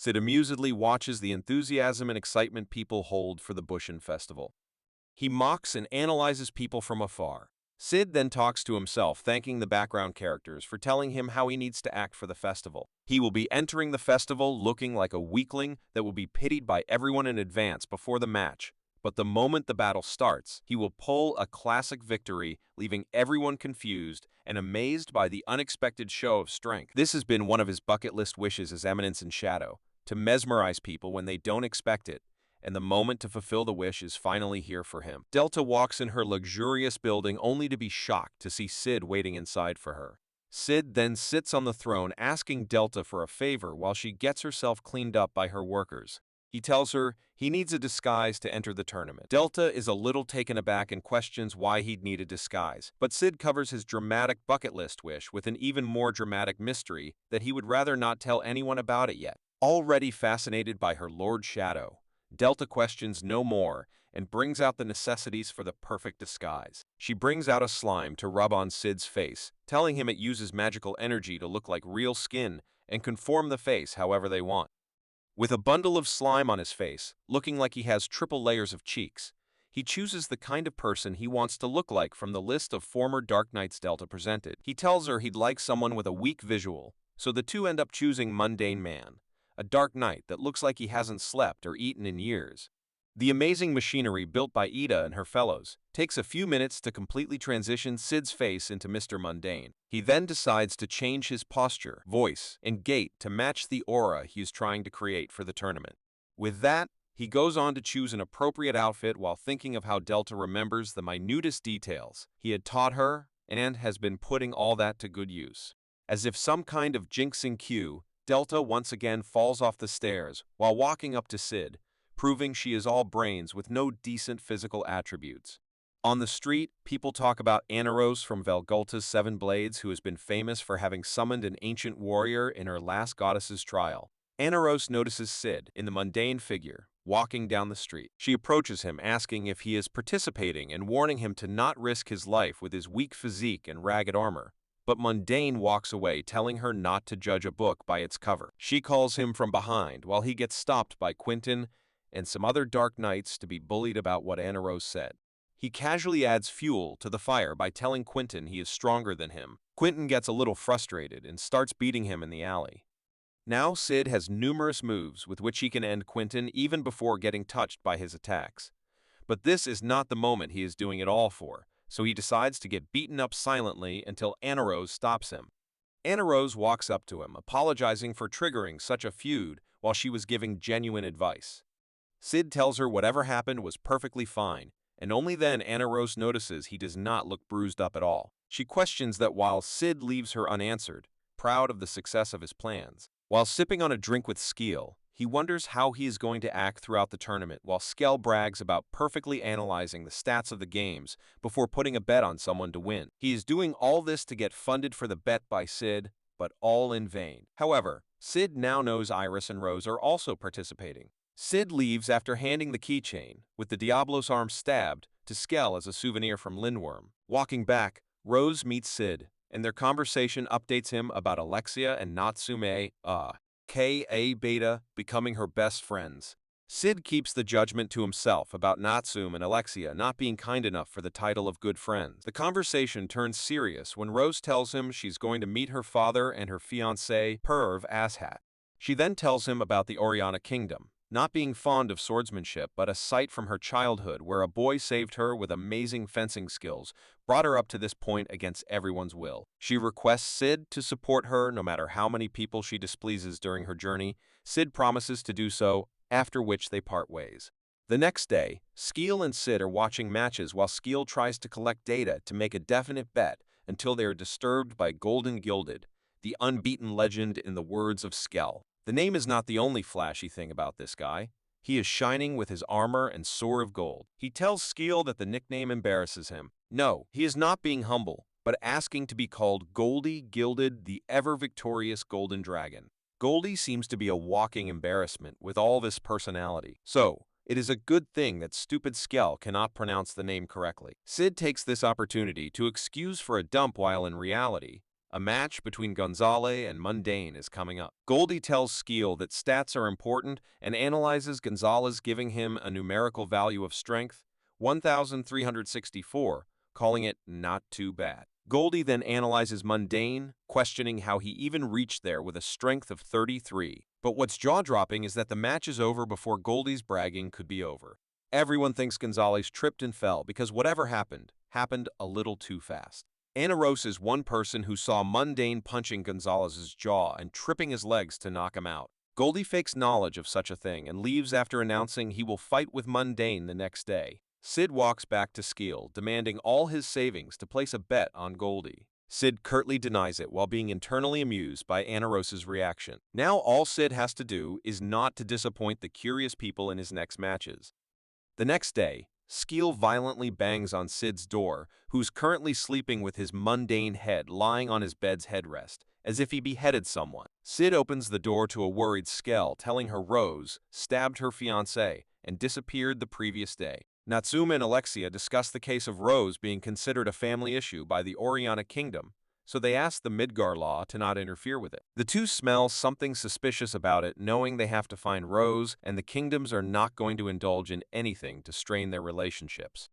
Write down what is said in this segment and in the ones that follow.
Sid amusedly watches the enthusiasm and excitement people hold for the Bushin festival. He mocks and analyzes people from afar. Sid then talks to himself, thanking the background characters for telling him how he needs to act for the festival. He will be entering the festival looking like a weakling that will be pitied by everyone in advance before the match. But the moment the battle starts, he will pull a classic victory, leaving everyone confused and amazed by the unexpected show of strength. This has been one of his bucket list wishes as Eminence in Shadow, to mesmerize people when they don't expect it, and the moment to fulfill the wish is finally here for him. Delta walks in her luxurious building only to be shocked to see Sid waiting inside for her. Sid then sits on the throne asking Delta for a favor while she gets herself cleaned up by her workers. He tells her he needs a disguise to enter the tournament. Delta is a little taken aback and questions why he'd need a disguise, but Sid covers his dramatic bucket list wish with an even more dramatic mystery that he would rather not tell anyone about it yet. Already fascinated by her Lord Shadow, Delta questions no more and brings out the necessities for the perfect disguise. She brings out a slime to rub on Sid's face, telling him it uses magical energy to look like real skin and conform the face however they want. With a bundle of slime on his face, looking like he has triple layers of cheeks, he chooses the kind of person he wants to look like from the list of former Dark Knights Delta presented. He tells her he'd like someone with a weak visual, so the two end up choosing Mundane Man, a Dark Knight that looks like he hasn't slept or eaten in years. The amazing machinery built by Ida and her fellows takes a few minutes to completely transition Sid's face into Mr. Mundane. He then decides to change his posture, voice, and gait to match the aura he is trying to create for the tournament. With that, he goes on to choose an appropriate outfit while thinking of how Delta remembers the minutest details he had taught her and has been putting all that to good use. As if some kind of jinxing cue, Delta once again falls off the stairs while walking up to Sid, proving she is all brains with no decent physical attributes. On the street, people talk about Anaros from Velgulta's Seven Blades, who has been famous for having summoned an ancient warrior in her last goddess's trial. Anaros notices Sid, in the mundane figure, walking down the street. She approaches him, asking if he is participating and warning him to not risk his life with his weak physique and ragged armor. But Mundane walks away, telling her not to judge a book by its cover. She calls him from behind while he gets stopped by Quentin and some other Dark Knights to be bullied about what Anaros said. He casually adds fuel to the fire by telling Quentin he is stronger than him. Quentin gets a little frustrated and starts beating him in the alley. Now Sid has numerous moves with which he can end Quentin even before getting touched by his attacks. But this is not the moment he is doing it all for, so he decides to get beaten up silently until Anaros stops him. Anaros walks up to him, apologizing for triggering such a feud while she was giving genuine advice. Sid tells her whatever happened was perfectly fine, and only then Anaros notices he does not look bruised up at all. She questions that while Sid leaves her unanswered, proud of the success of his plans. While sipping on a drink with Skeel, he wonders how he is going to act throughout the tournament while Skell brags about perfectly analyzing the stats of the games before putting a bet on someone to win. He is doing all this to get funded for the bet by Sid, but all in vain. However, Sid now knows Iris and Rose are also participating. Sid leaves after handing the keychain, with the Diablos arm stabbed, to Skell as a souvenir from Lindworm. Walking back, Rose meets Sid, and their conversation updates him about Alexia and Natsume, K.A. Beta, becoming her best friends. Sid keeps the judgment to himself about Natsume and Alexia not being kind enough for the title of good friends. The conversation turns serious when Rose tells him she's going to meet her father and her fiancé, Perv Asshat. She then tells him about the Oriana Kingdom, not being fond of swordsmanship, but a sight from her childhood where a boy saved her with amazing fencing skills, brought her up to this point against everyone's will. She requests Sid to support her no matter how many people she displeases during her journey. Sid promises to do so, after which they part ways. The next day, Skeel and Sid are watching matches while Skeel tries to collect data to make a definite bet until they are disturbed by Golden Gilded, the unbeaten legend in the words of Skell. The name is not the only flashy thing about this guy. He is shining with his armor and sword of gold. He tells Skeel that the nickname embarrasses him. No, he is not being humble, but asking to be called Goldie Gilded, the ever-victorious Golden Dragon. Goldie seems to be a walking embarrassment with all this personality. So, it is a good thing that stupid Skell cannot pronounce the name correctly. Sid takes this opportunity to excuse for a dump while in reality, A match between Gonzale and Mundane is coming up. Goldie tells Skeel that stats are important and analyzes Gonzalez, giving him a numerical value of strength, 1,364, calling it not too bad. Goldie then analyzes Mundane, questioning how he even reached there with a strength of 33. But what's jaw-dropping is that the match is over before Goldie's bragging could be over. Everyone thinks Gonzalez tripped and fell because whatever happened a little too fast. Ana Rosa is one person who saw Mundane punching Gonzalez's jaw and tripping his legs to knock him out. Goldie fakes knowledge of such a thing and leaves after announcing he will fight with Mundane the next day. Sid walks back to Skeel, demanding all his savings to place a bet on Goldie. Sid curtly denies it while being internally amused by Ana Rosa's reaction. Now all Sid has to do is not to disappoint the curious people in his next matches. The next day, Skeel violently bangs on Sid's door, who's currently sleeping with his mundane head lying on his bed's headrest, as if he beheaded someone. Sid opens the door to a worried Skell, telling her Rose stabbed her fiancé and disappeared the previous day. Natsume and Alexia discuss the case of Rose being considered a family issue by the Oriana Kingdom, so they ask the Midgar law to not interfere with it. The two smell something suspicious about it, knowing they have to find Rose, and the kingdoms are not going to indulge in anything to strain their relationships.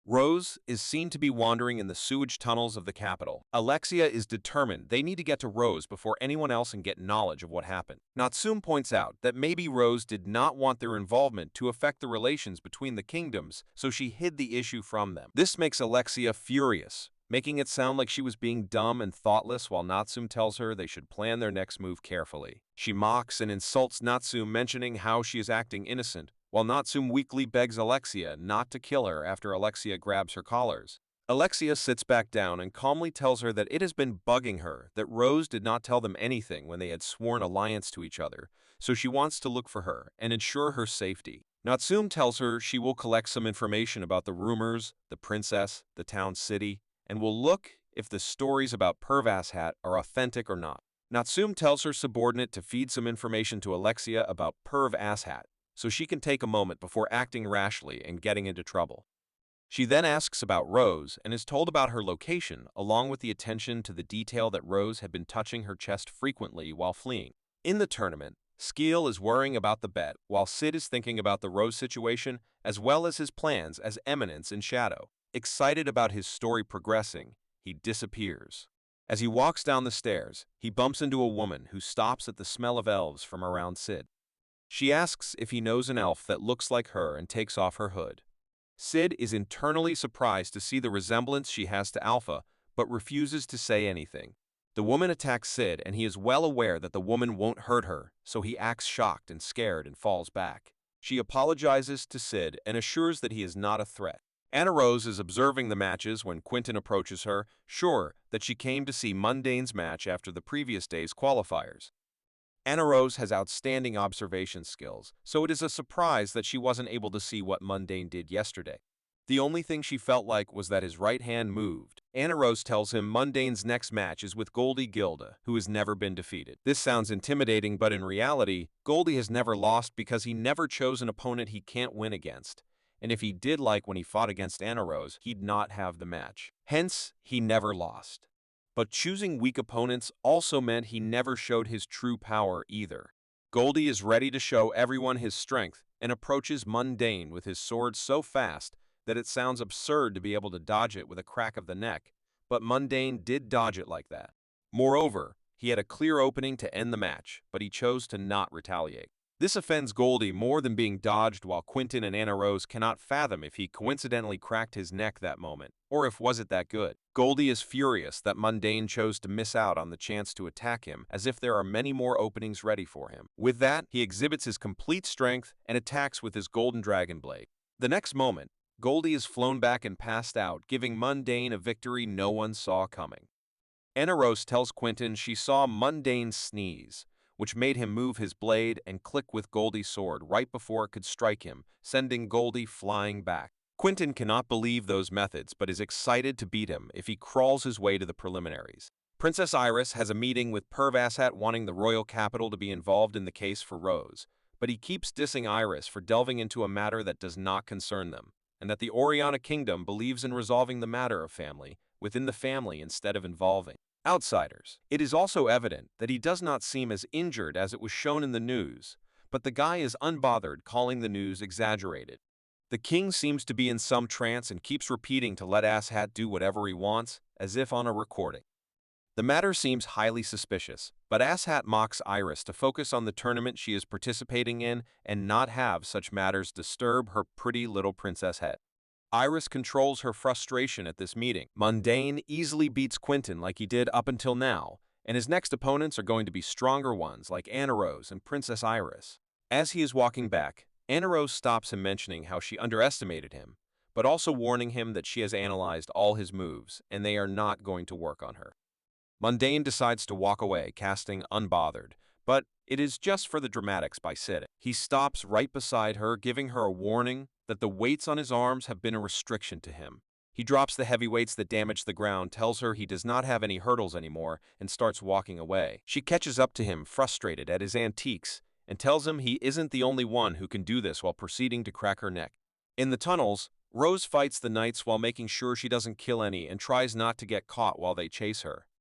Rose is seen to be wandering in the sewage tunnels of the capital. Alexia is determined they need to get to Rose before anyone else and get knowledge of what happened. Natsume points out that maybe Rose did not want their involvement to affect the relations between the kingdoms, so she hid the issue from them. This makes Alexia furious, making it sound like she was being dumb and thoughtless, while Natsume tells her they should plan their next move carefully. She mocks and insults Natsume, mentioning how she is acting innocent, while Natsume weakly begs Alexia not to kill her after Alexia grabs her collars. Alexia sits back down and calmly tells her that it has been bugging her that Rose did not tell them anything when they had sworn alliance to each other, so she wants to look for her and ensure her safety. Natsume tells her she will collect some information about the rumors, the princess, the town city, and will look if the stories about Pervashat are authentic or not. Natsume tells her subordinate to feed some information to Alexia about Pervashat, so she can take a moment before acting rashly and getting into trouble. She then asks about Rose and is told about her location, along with the attention to the detail that Rose had been touching her chest frequently while fleeing. In the tournament, Skeel is worrying about the bet, while Sid is thinking about the Rose situation as well as his plans as Eminence in Shadow. Excited about his story progressing, he disappears. As he walks down the stairs, he bumps into a woman who stops at the smell of elves from around Sid. She asks if he knows an elf that looks like her and takes off her hood. Sid is internally surprised to see the resemblance she has to Alpha, but refuses to say anything. The woman attacks Sid, and he is well aware that the woman won't hurt her, so he acts shocked and scared and falls back. She apologizes to Sid and assures that he is not a threat. Ana Rose is observing the matches when Quentin approaches her, sure that she came to see Mundane's match after the previous day's qualifiers. Ana Rose has outstanding observation skills, so it is a surprise that she wasn't able to see what Mundane did yesterday. The only thing she felt like was that his right hand moved. Ana Rose tells him Mundane's next match is with Goldie Gilda, who has never been defeated. This sounds intimidating, but in reality, Goldie has never lost because he never chose an opponent he can't win against. And if he did like when he fought against Ana Rose, he'd not have the match. Hence, he never lost. But choosing weak opponents also meant he never showed his true power either. Goldie is ready to show everyone his strength and approaches Mundane with his sword so fast that it sounds absurd to be able to dodge it with a crack of the neck, but Mundane did dodge it like that. Moreover, he had a clear opening to end the match, but he chose to not retaliate. This offends Goldie more than being dodged, while Quentin and Ana Rose cannot fathom if he coincidentally cracked his neck that moment, or if was it that good. Goldie is furious that Mundane chose to miss out on the chance to attack him, as if there are many more openings ready for him. With that, he exhibits his complete strength and attacks with his golden dragon blade. The next moment, Goldie is flown back and passed out, giving Mundane a victory no one saw coming. Ana Rose tells Quentin she saw Mundane sneeze, which made him move his blade and click with Goldie's sword right before it could strike him, sending Goldie flying back. Quentin cannot believe those methods, but is excited to beat him if he crawls his way to the preliminaries. Princess Iris has a meeting with Pervashat, wanting the royal capital to be involved in the case for Rose, but he keeps dissing Iris for delving into a matter that does not concern them, and that the Oriana Kingdom believes in resolving the matter of family within the family instead of involving outsiders. It is also evident that he does not seem as injured as it was shown in the news, but the guy is unbothered, calling the news exaggerated. The king seems to be in some trance and keeps repeating to let Asshat do whatever he wants, as if on a recording. The matter seems highly suspicious, but Asshat mocks Iris to focus on the tournament she is participating in and not have such matters disturb her pretty little princess head. Iris controls her frustration at this meeting. Mundane easily beats Quentin like he did up until now, and his next opponents are going to be stronger ones like Anna Rose and Princess Iris. As he is walking back, Anna Rose stops him, mentioning how she underestimated him, but also warning him that she has analyzed all his moves and they are not going to work on her. Mundane decides to walk away, casting unbothered, but it is just for the dramatics by sitting. He stops right beside her, giving her a warning that the weights on his arms have been a restriction to him. He drops the heavy weights that damage the ground, tells her he does not have any hurdles anymore, and starts walking away. She catches up to him, frustrated at his antiques, and tells him he isn't the only one who can do this, while proceeding to crack her neck. In the tunnels, Rose fights the knights while making sure she doesn't kill any and tries not to get caught while they chase her.